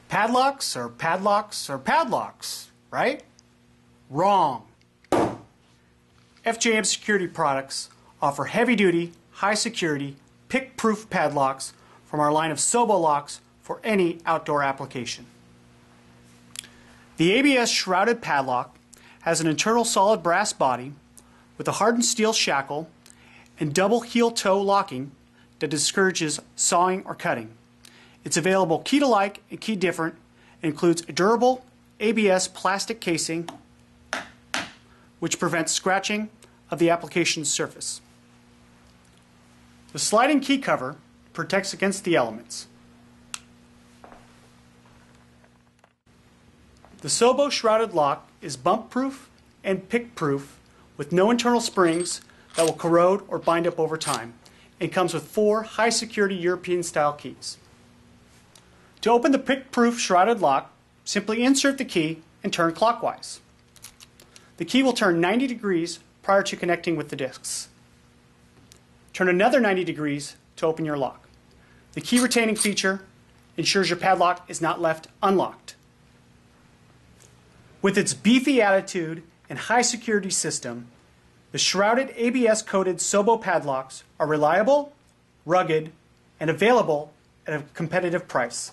Padlocks or padlocks or padlocks, right? Wrong. FJM Security Products offer heavy-duty, high-security, PickProof padlocks from our line of Sobo locks for any outdoor application. The ABS Shrouded padlock has an internal solid brass body with a hardened steel shackle and double heel-toe locking that discourages sawing or cutting. It's available key-to-like and key-different and includes a durable ABS plastic casing which prevents scratching of the application's surface. The sliding key cover protects against the elements. The Sobo Shrouded lock is bump-proof and pick-proof with no internal springs that will corrode or bind up over time, and comes with 4 high-security European-style keys. To open the pick-proof Shrouded lock, simply insert the key and turn clockwise. The key will turn 90 degrees prior to connecting with the discs. Turn another 90 degrees to open your lock. The key retaining feature ensures your padlock is not left unlocked. With its beefy attitude and high security system, the Shrouded ABS-coated Sobo padlocks are reliable, rugged, and available at a competitive price.